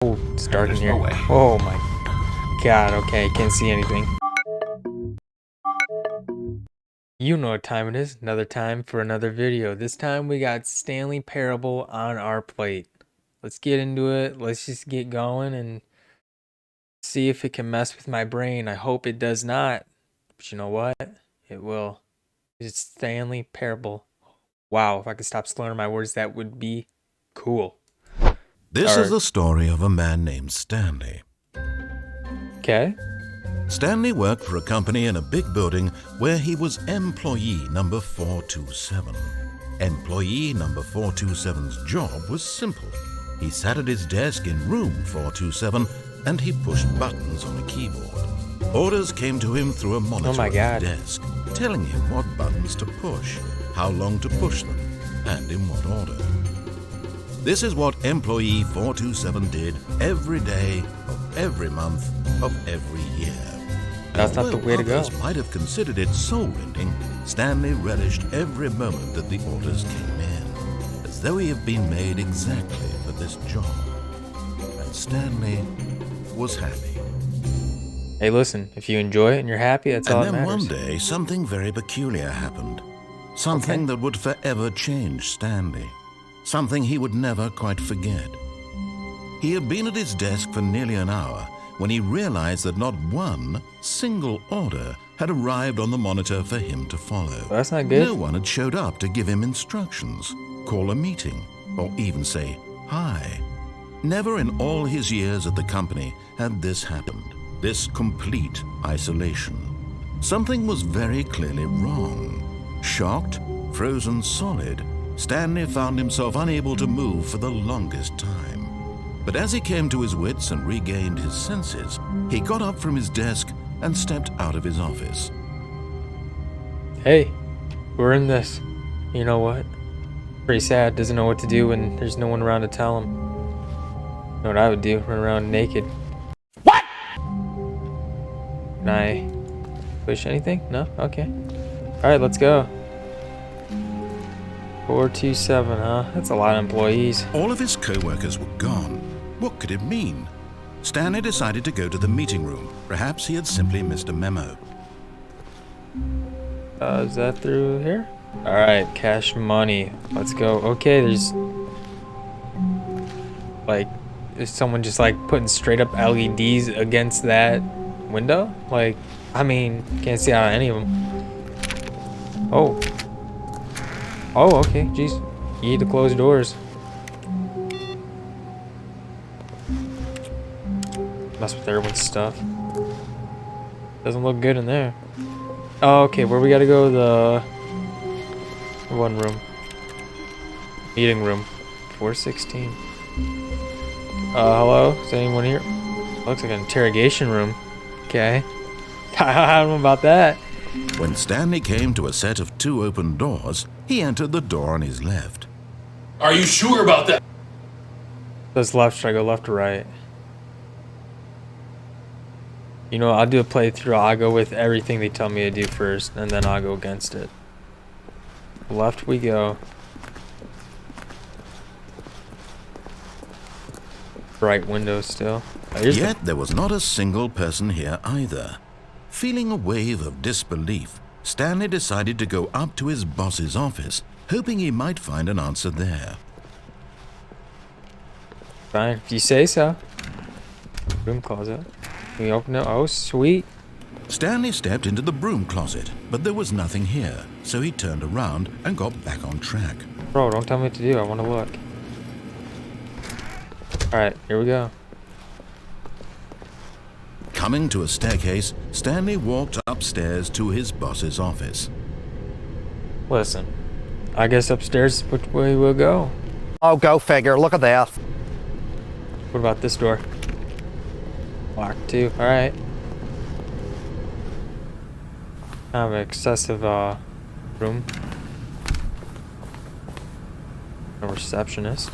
Oh, it's dark in There's here. no way. Oh my god, okay, I can't see anything. You know what time it is. Another time for another video. This time we got Stanley Parable on our plate. Let's get into it. Let's just get going and see if it can mess with my brain. I hope it does not. But you know what? It will. It's Stanley Parable. Wow, if I could stop slurring my words, that would be cool. This is the story of a man named Stanley. Okay. Stanley worked for a company in a big building where he was employee number 427. Employee number 427's job was simple. He sat at his desk in room 427 and he pushed buttons on a keyboard. Orders came to him through a monitor on his desk, telling him what buttons to push, how long to push them, and in what order. This is what employee 427 did every day of every month of every year. That's not the way to go. Others might have considered it soul-rending, Stanley relished every moment that the orders came in, as though he had been made exactly for this job. And Stanley was happy. Hey, listen, if you enjoy it and you're happy, that's all that matters. And then one day, something very peculiar happened. Something that would forever change Stanley. Something he would never quite forget. He had been at his desk for nearly an hour when he realized that not one single order had arrived on the monitor for him to follow. Well, that's not good. No one had showed up to give him instructions, call a meeting, or even say hi. Never in all his years at the company had this happened, this complete isolation. Something was very clearly wrong. Shocked, frozen solid, Stanley found himself unable to move for the longest time. But as he came to his wits and regained his senses, he got up from his desk and stepped out of his office. Hey, we're in this. You know what? Pretty sad, doesn't know what to do when there's no one around to tell him. You know what I would do? Run around naked. What? Can I push anything? No? Okay. Alright, let's go. 427, huh? That's a lot of employees. All of his co-workers were gone. What could it mean? Stanley decided to go to the meeting room. Perhaps he had simply missed a memo. Is that through here? Alright, cash money. Let's go. Okay, there's... Like, is someone just like putting straight up LEDs against that window? Like, I mean, can't see out of any of them. Oh. Oh, okay, jeez. You need to close doors. Mess with everyone's stuff. Doesn't look good in there. Oh, okay, where we gotta go? The one room. Meeting room. 416. Hello? Is anyone here? Looks like an interrogation room. Okay. I don't know about that. When Stanley came to a set of two open doors, he entered the door on his left. Are you sure about that? That's left. Should I go left or right? You know, I'll do a playthrough. I'll go with everything they tell me to do first, and then I'll go against it. Left we go. Bright window still. Yet there was not a single person here either. Feeling a wave of disbelief, Stanley decided to go up to his boss's office, hoping he might find an answer there. Fine, if you say so. Broom closet. Can we open it? Oh, sweet. Stanley stepped into the broom closet, but there was nothing here, so he turned around and got back on track. Bro, don't tell me what to do. I want to look. Alright, here we go. Coming to a staircase, Stanley walked upstairs to his boss's office. Listen, I guess upstairs which way we'll go. Oh, go figure. Look at that. What about this door? Locked too. Alright. Kind of an excessive room. A receptionist.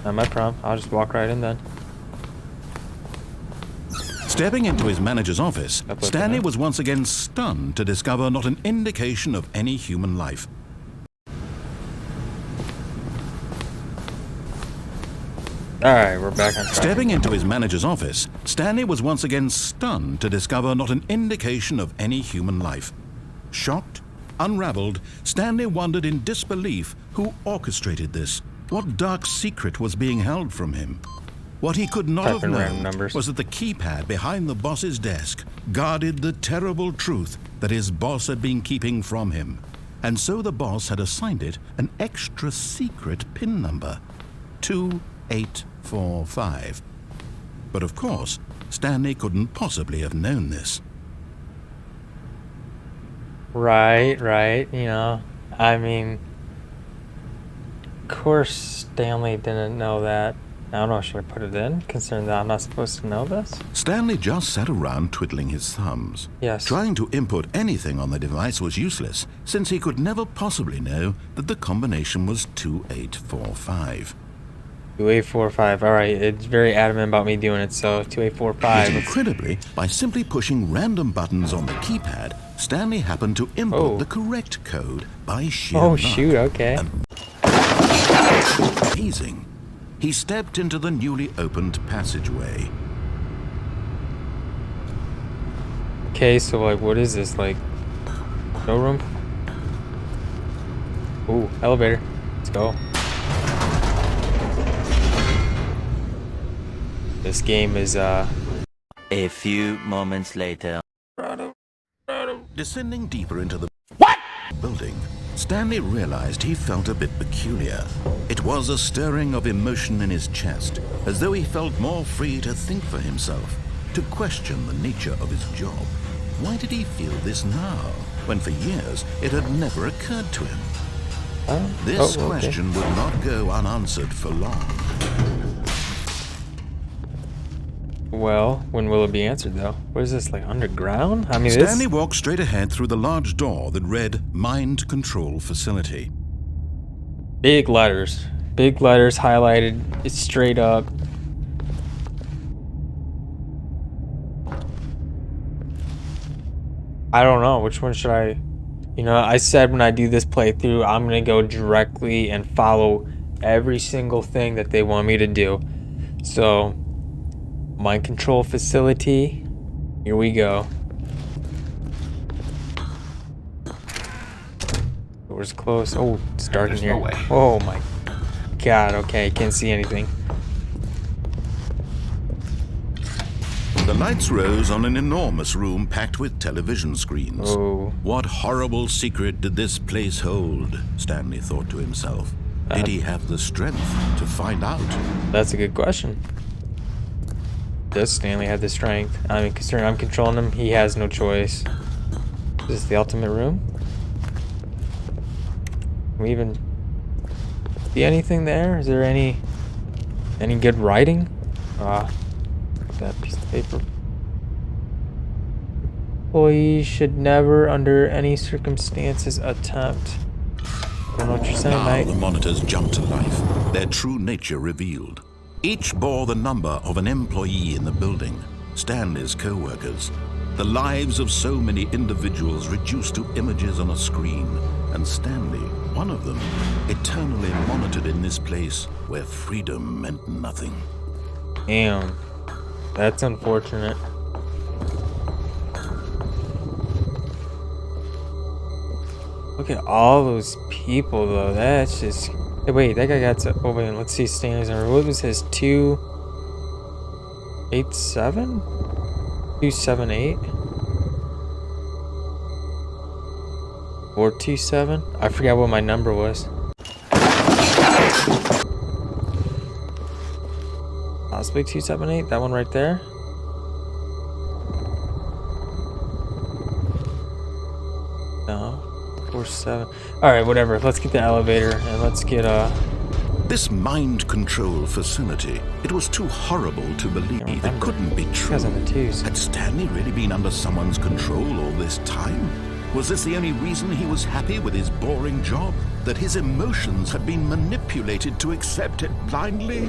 Not my problem. I'll just walk right in then. Stepping into his manager's office, Stanley was once again stunned to discover not an indication of any human life. Alright, we're back on track. Stepping into his manager's office, Stanley was once again stunned to discover not an indication of any human life. Shocked, unraveled, Stanley wondered in disbelief who orchestrated this. What dark secret was being held from him? What he could not have known was that the keypad behind the boss's desk guarded the terrible truth that his boss had been keeping from him. And so the boss had assigned it an extra secret PIN number, 2845. But of course, Stanley couldn't possibly have known this. Right, you know, I mean, of course Stanley didn't know that. I don't know, should I put it in, considering that I'm not supposed to know this? Stanley just sat around twiddling his thumbs. Yes. Trying to input anything on the device was useless, since he could never possibly know that the combination was 2845. 2845, alright, it's very adamant about me doing it, so 2845. Yet incredibly, by simply pushing random buttons on the keypad, Stanley happened to input the correct code by sheer luck. Shoot, okay. Amazing. He stepped into the newly opened passageway. Okay, so like, what is this, like, showroom? Ooh, elevator. Let's go. This game is, A few moments later. Descending deeper into the building, Stanley realized he felt a bit peculiar. It was a stirring of emotion in his chest, as though he felt more free to think for himself, to question the nature of his job. Why did he feel this now, when for years it had never occurred to him? This question would not go unanswered for long. well, when will it be answered, though? What is this, like, underground? I mean, Stanley walked straight ahead through the large door that read Mind Control Facility. Big letters highlighted. It's straight up. I don't know, which one should I... You know, I said when I do this playthrough, I'm going to go directly and follow every single thing that they want me to do. So, Mind Control Facility, here we go. Door's close. Oh, it's dark in here. No way. Oh my god, okay, can't see anything. The lights rose on an enormous room packed with television screens. Oh. What horrible secret did this place hold? Stanley thought to himself. Did he have the strength to find out? That's a good question. Does Stanley have the strength? I mean, considering I'm controlling him, he has no choice. Is this the ultimate room? Can we even see anything there? Is there any good writing? That piece of paper. Employees should never, under any circumstances, attempt. I don't know what you're saying, Now mate. the monitors jumped to life, their true nature revealed. Each bore the number of an employee in the building, Stanley's co-workers. The lives of so many individuals reduced to images on a screen, and Stanley, one of them, eternally monitored in this place where freedom meant nothing. Damn. That's unfortunate. Look at all those people, though. That's just... Hey, wait, that guy got to... Oh, wait, let's see Stanley's number. What was his? 287? 278? 427? I forgot what my number was. Possibly 278? That one right there? No. 47. Alright, whatever. Let's get the elevator and let's get This mind control facility, it was too horrible to believe. It couldn't be true. Because of the twos. Had Stanley really been under someone's control all this time? Was this the only reason he was happy with his boring job? That his emotions had been manipulated to accept it blindly?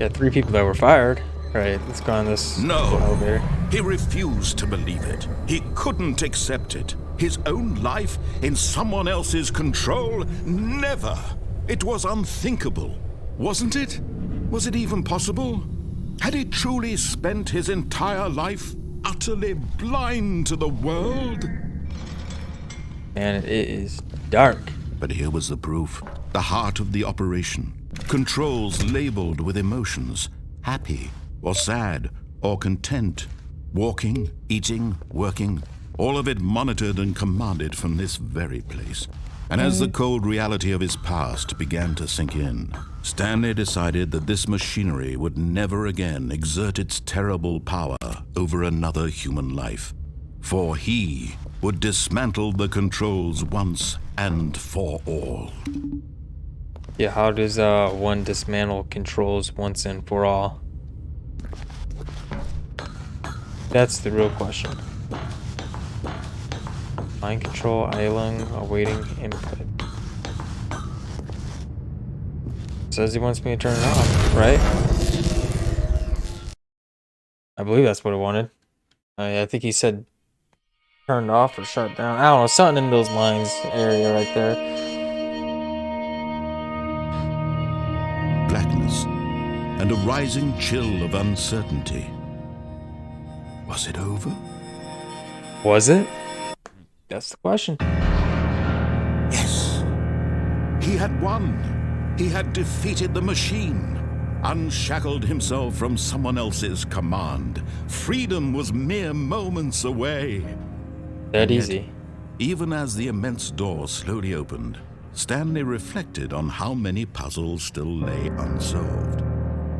Yeah, 3 people that were fired. Alright, let's go on this No. elevator. He refused to believe it. He couldn't accept it. His own life in someone else's control? Never! It was unthinkable, wasn't it? Was it even possible? Had he truly spent his entire life utterly blind to the world? And it is dark. But here was the proof. The heart of the operation. Controls labeled with emotions. Happy, or sad, or content. Walking, eating, working. All of it monitored and commanded from this very place. And as the cold reality of his past began to sink in, Stanley decided that this machinery would never again exert its terrible power over another human life. For he would dismantle the controls once and for all. Yeah, how does one dismantle controls once and for all? That's the real question. Mind control, idling, awaiting input. Says he wants me to turn it off, right? I believe that's what it wanted. I think he said turned off or shut down. I don't know, something in those lines area right there. Blackness and a rising chill of uncertainty. Was it over? Was it? That's the question. Yes. He had won. He had defeated the machine. Unshackled himself from someone else's command. Freedom was mere moments away. That Yet, easy. even as the immense door slowly opened, Stanley reflected on how many puzzles still lay unsolved.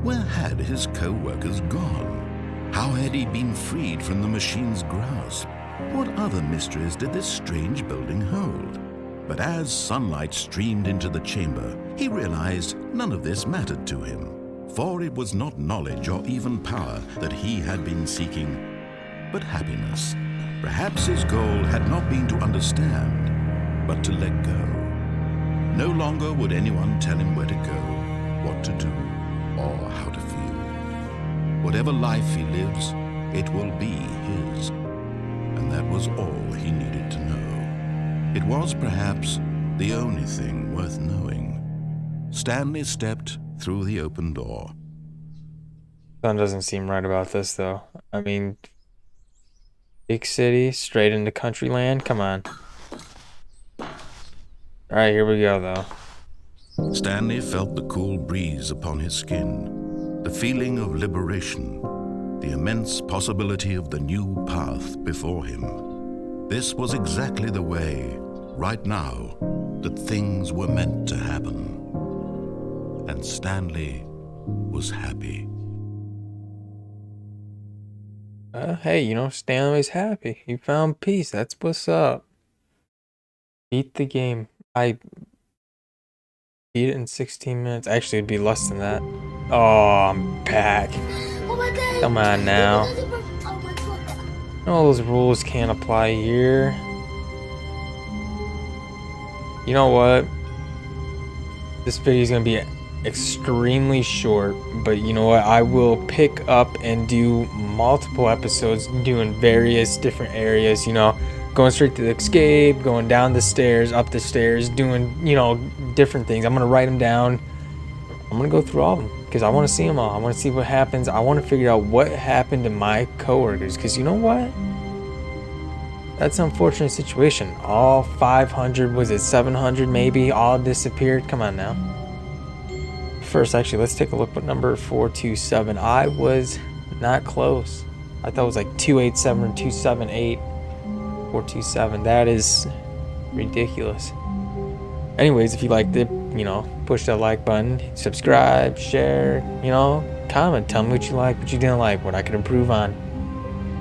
Where had his co-workers gone? How had he been freed from the machine's grasp? What other mysteries did this strange building hold? But as sunlight streamed into the chamber, he realized none of this mattered to him. For it was not knowledge or even power that he had been seeking, but happiness. Perhaps his goal had not been to understand, but to let go. No longer would anyone tell him where to go, what to do, or how to feel. Whatever life he lives, it will be his. And that was all he needed to know. It was perhaps the only thing worth knowing. Stanley stepped through the open door. Something doesn't seem right about this, though. I mean, big city, straight into country land? Come on. Alright, here we go, though. Stanley felt the cool breeze upon his skin, the feeling of liberation, the immense possibility of the new path before him. This was exactly the way, right now, that things were meant to happen. And Stanley was happy. Hey, you know, Stanley's happy. He found peace. That's what's up. Beat the game. I beat it in 16 minutes. Actually, it'd be less than that. Oh, I'm back. Come on now. All those rules can't apply here. You know what? This video is going to be extremely short, but you know what? I will pick up and do multiple episodes doing various different areas, you know, going straight to the escape, going down the stairs, up the stairs, doing, you know, different things. I'm going to write them down. I'm going to go through all of them because I want to see them all. I want to see what happens. I want to figure out what happened to my coworkers because you know what? That's an unfortunate situation. All 500, was it 700 maybe, all disappeared. Come on now. First, actually, let's take a look at number 427. I was not close. I thought it was like 287 or 278. 427. That is ridiculous. Anyways, if you liked it, you know, push that like button, subscribe, share, you know, comment. Tell me what you like, what you didn't like, what I could improve on.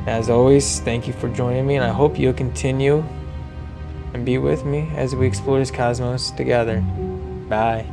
As always, thank you for joining me, and I hope you'll continue and be with me as we explore this cosmos together. Bye.